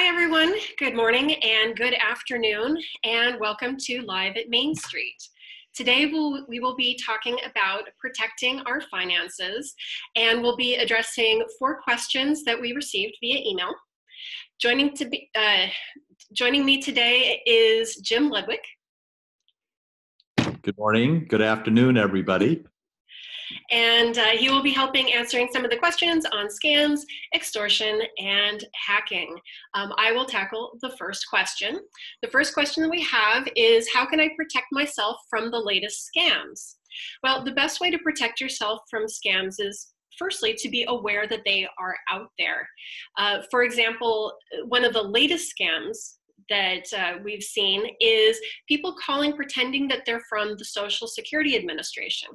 Hi everyone, good morning and good afternoon, and welcome to Live at Main Street. Today we will be talking about protecting our finances, and we'll be addressing 4 questions that we received via email. Joining me today is Jim Ludwig. Good morning, good afternoon, everybody. And he will be helping answering some of the questions on scams, extortion, and hacking. I will tackle the first question. The first question that we have is, how can I protect myself from the latest scams? Well, the best way to protect yourself from scams is firstly to be aware that they are out there. For example, one of the latest scams that we've seen is people calling pretending that they're from the Social Security Administration.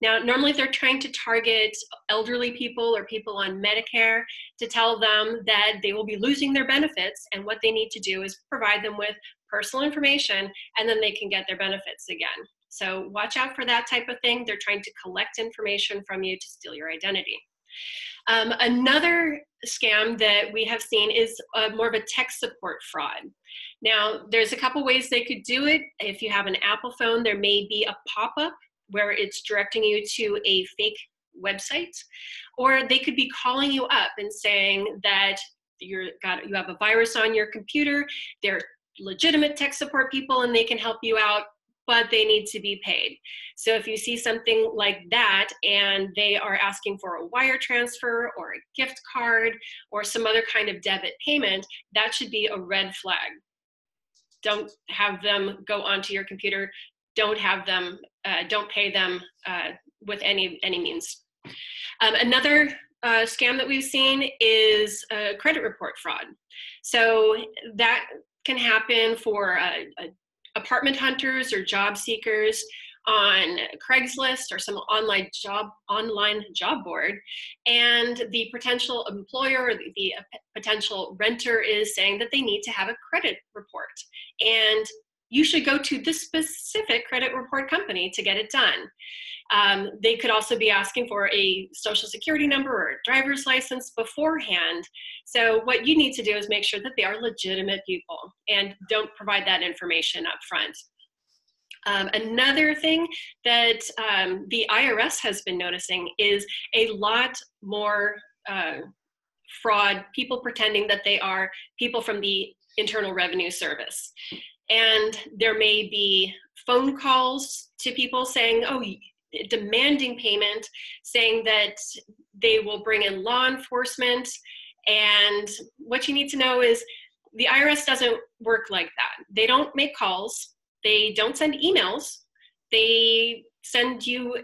Now, normally they're trying to target elderly people or people on Medicare to tell them that they will be losing their benefits, and what they need to do is provide them with personal information, and then they can get their benefits again. So watch out for that type of thing. They're trying to collect information from you to steal your identity. Another scam that we have seen is more of a tech support fraud. Now, there's a couple ways they could do it. If you have an Apple phone, there may be a pop-up where it's directing you to a fake website, or they could be calling you up and saying that you have a virus on your computer. They're legitimate tech support people and they can help you out, but they need to be paid. So if you see something like that and they are asking for a wire transfer or a gift card or some other kind of debit payment, that should be a red flag. Don't have them go onto your computer. Don't pay them with any means. Another scam that we've seen is credit report fraud. So that can happen for apartment hunters or job seekers on Craigslist or some online job board, and the potential employer or the potential renter is saying that they need to have a credit report, and you should go to this specific credit report company to get it done. They could also be asking for a social security number or a driver's license beforehand. So what you need to do is make sure that they are legitimate people and don't provide that information up front. Another thing that the IRS has been noticing is a lot more fraud, people pretending that they are people from the Internal Revenue Service. And there may be phone calls to people saying, demanding payment, saying that they will bring in law enforcement. And what you need to know is the IRS doesn't work like that. They don't make calls. They don't send emails. They send you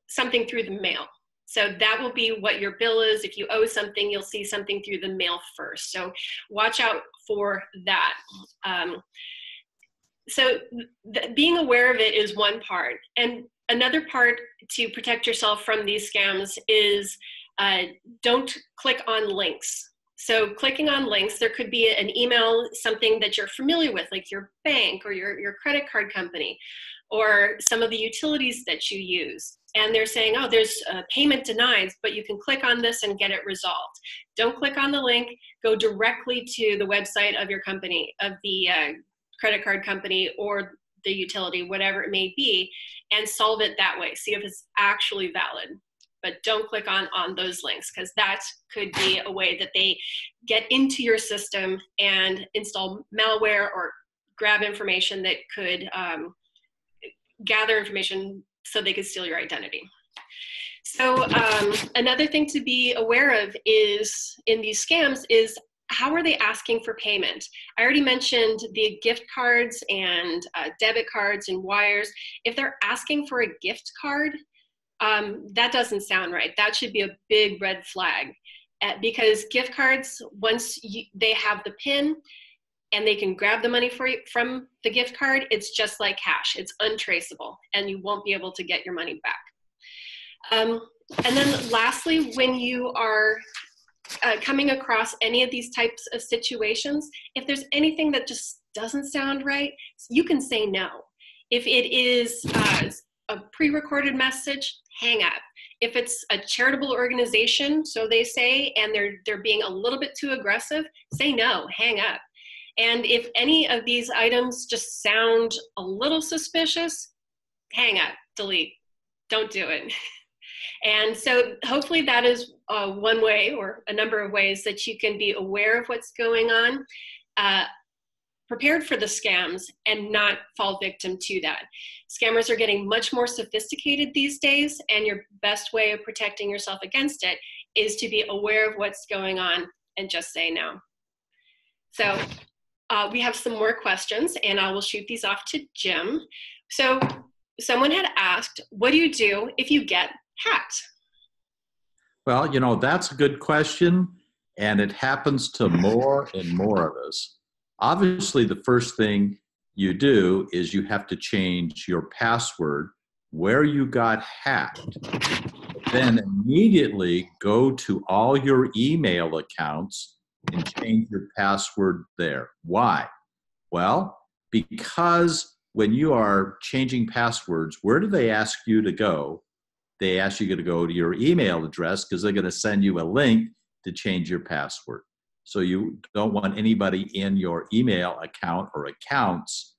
something through the mail. So that will be what your bill is. If you owe something, you'll see something through the mail first. So watch out for that. So being aware of it is one part. And another part to protect yourself from these scams is don't click on links. So clicking on links, there could be an email, something that you're familiar with, like your bank or your credit card company, or some of the utilities that you use. And they're saying, there's a payment denied, but you can click on this and get it resolved. Don't click on the link. Go directly to the website of your company, of the credit card company or the utility, whatever it may be, and solve it that way. See if it's actually valid. But don't click on those links, because that could be a way that they get into your system and install malware or grab information that could gather information so they could steal your identity. So another thing to be aware of is in these scams is, how are they asking for payment? I already mentioned the gift cards and debit cards and wires. If they're asking for a gift card, that doesn't sound right. That should be a big red flag, because gift cards, once they have the PIN and they can grab the money for you from the gift card, it's just like cash. It's untraceable, and you won't be able to get your money back. And then lastly, when you are coming across any of these types of situations, if there's anything that just doesn't sound right, you can say no. If it is a pre-recorded message, hang up. If it's a charitable organization, so they say, and they're being a little bit too aggressive, say no, hang up. And if any of these items just sound a little suspicious, hang up, delete, don't do it. And so hopefully that is one way or a number of ways that you can be aware of what's going on, prepared for the scams, and not fall victim to that. Scammers are getting much more sophisticated these days, and your best way of protecting yourself against it is to be aware of what's going on and just say no. So we have some more questions, and I will shoot these off to Jim. So someone had asked, what do you do if you get hacked? Well, that's a good question, and it happens to more and more of us. Obviously, the first thing you do is you have to change your password where you got hacked. Then immediately go to all your email accounts and change your password there. Why? Well, because when you are changing passwords, where do they ask you to go? They ask you to go to your email address because they're going to send you a link to change your password. So you don't want anybody in your email account or accounts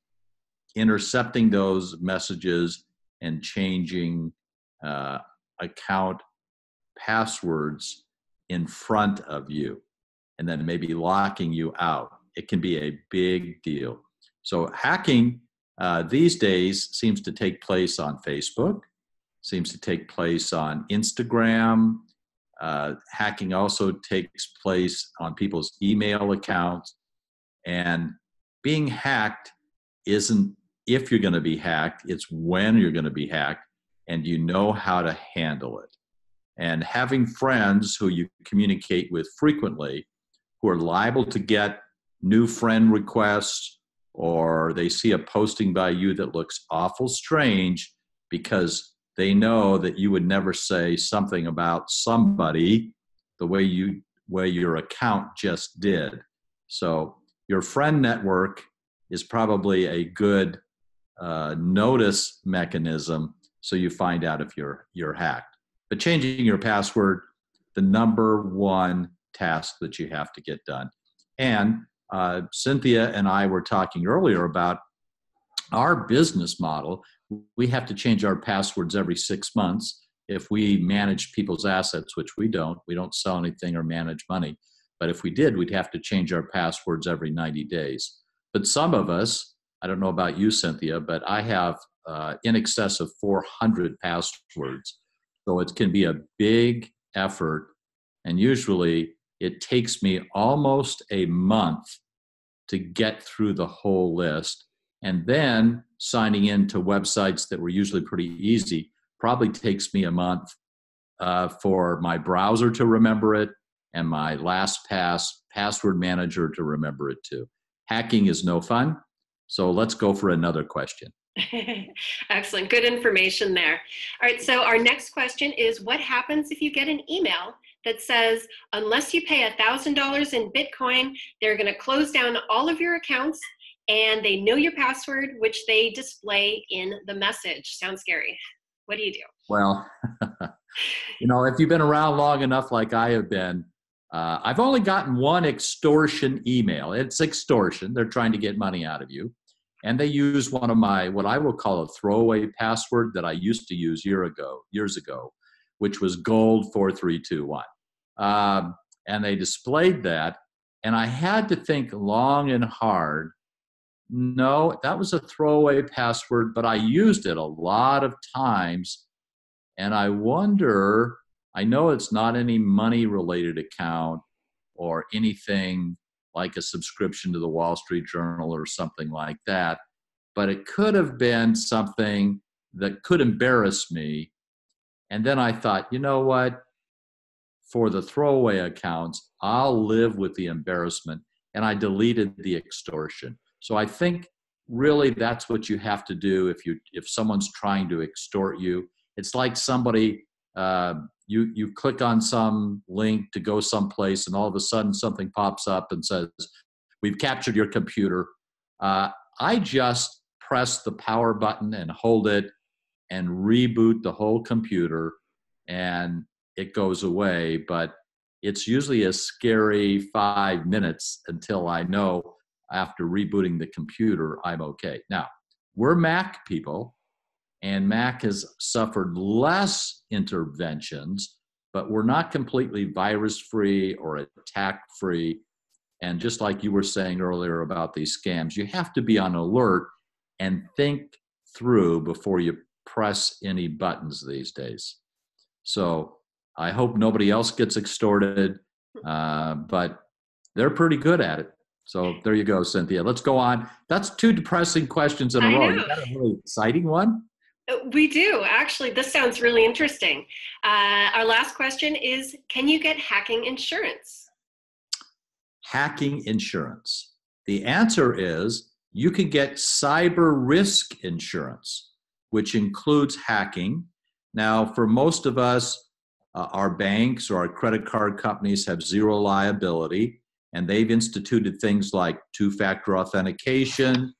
intercepting those messages and changing account passwords in front of you, and then maybe locking you out. It can be a big deal. So hacking these days seems to take place on Facebook, seems to take place on Instagram. Hacking also takes place on people's email accounts. And being hacked isn't if you're going to be hacked, it's when you're going to be hacked, and you know how to handle it. And having friends who you communicate with frequently, who are liable to get new friend requests, or they see a posting by you that looks awful strange because they know that you would never say something about somebody the way your account just did. So your friend network is probably a good notice mechanism, so you find out if you're hacked. But changing your password, the number one task that you have to get done. And Cynthia and I were talking earlier about our business model. We have to change our passwords every 6 months if we manage people's assets, which we don't. We don't sell anything or manage money. But if we did, we'd have to change our passwords every 90 days. But some of us, I don't know about you, Cynthia, but I have in excess of 400 passwords. So it can be a big effort. And usually it takes me almost a month to get through the whole list. And then signing into websites that were usually pretty easy probably takes me a month for my browser to remember it and my LastPass password manager to remember it too. Hacking is no fun. So let's go for another question. Excellent. Good information there. All right. So our next question is, what happens if you get an email that says, unless you pay $1,000 in Bitcoin, they're going to close down all of your accounts, and they know your password, which they display in the message? Sounds scary. What do you do? Well, if you've been around long enough like I have been, I've only gotten one extortion email. It's extortion. They're trying to get money out of you. And they use one of my, what I will call a throwaway password that I used to use years ago, which was gold 4321. And they displayed that. And I had to think long and hard. No, that was a throwaway password, but I used it a lot of times. And I wonder, I know it's not any money related account or anything like a subscription to the Wall Street Journal or something like that, but it could have been something that could embarrass me. And then I thought, you know what? For the throwaway accounts, I'll live with the embarrassment, and I deleted the extortion. So I think really that's what you have to do if someone's trying to extort you. It's like somebody, you click on some link to go someplace, and all of a sudden something pops up and says, we've captured your computer. I just press the power button and hold it and reboot the whole computer and it goes away. But it's usually a scary 5 minutes until I know after rebooting the computer, I'm okay. Now, we're Mac people, and Mac has suffered less interventions, but we're not completely virus-free or attack-free. And just like you were saying earlier about these scams, you have to be on alert and think through before you press any buttons these days. So I hope nobody else gets extorted, but they're pretty good at it. So there you go, Cynthia. Let's go on. That's two depressing questions in a I row. know. You got a really exciting one? We do. Actually, this sounds really interesting. Our last question is, can you get hacking insurance? Hacking insurance. The answer is you can get cyber risk insurance, which includes hacking. Now, for most of us, our banks or our credit card companies have zero liability, and they've instituted things like two-factor authentication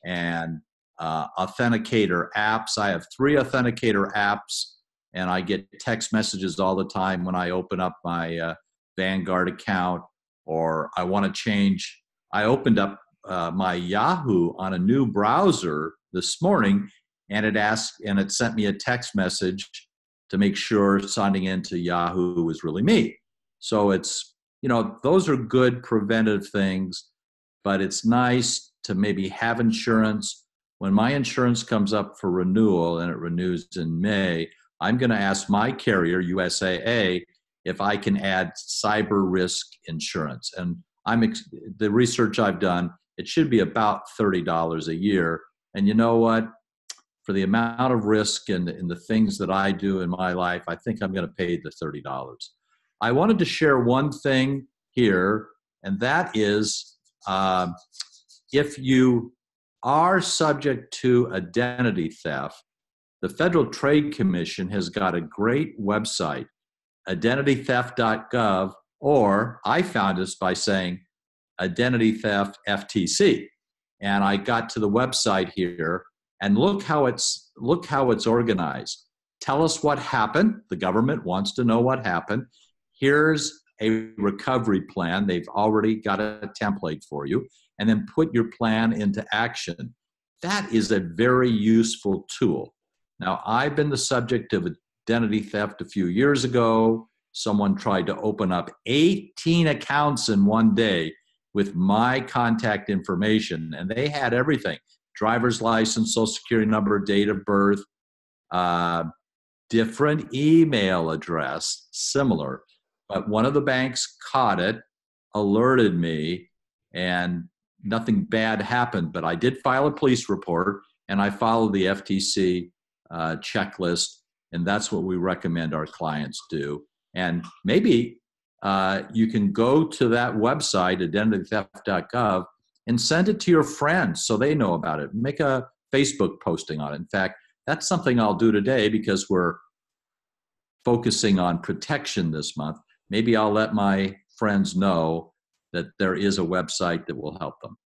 and authenticator apps. I have 3 authenticator apps, and I get text messages all the time when I open up my Vanguard account, or I want to change. I opened up my Yahoo on a new browser this morning, and it sent me a text message to make sure signing into Yahoo was really me. So it's, those are good preventive things, but it's nice to maybe have insurance. When my insurance comes up for renewal, and it renews in May, I'm going to ask my carrier, USAA, if I can add cyber risk insurance. And the research I've done, it should be about $30 a year. And you know what? For the amount of risk and the things that I do in my life, I think I'm going to pay the $30. I wanted to share one thing here, and that is if you are subject to identity theft, the Federal Trade Commission has got a great website, identitytheft.gov, or I found this by saying Identity Theft FTC. And I got to the website here, and look how it's organized. Tell us what happened. The government wants to know what happened. Here's a recovery plan. They've already got a template for you. And then put your plan into action. That is a very useful tool. Now, I've been the subject of identity theft a few years ago. Someone tried to open up 18 accounts in one day with my contact information, and they had everything: driver's license, social security number, date of birth, different email address, similar. But one of the banks caught it, alerted me, and nothing bad happened. But I did file a police report, and I followed the FTC checklist, and that's what we recommend our clients do. And maybe you can go to that website, identitytheft.gov, and send it to your friends so they know about it. Make a Facebook posting on it. In fact, that's something I'll do today because we're focusing on protection this month. Maybe I'll let my friends know that there is a website that will help them.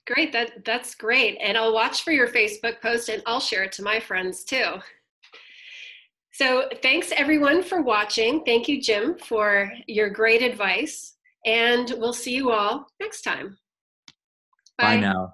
Great, that's great. And I'll watch for your Facebook post, and I'll share it to my friends too. So thanks everyone for watching. Thank you, Jim, for your great advice. And we'll see you all next time. Bye now.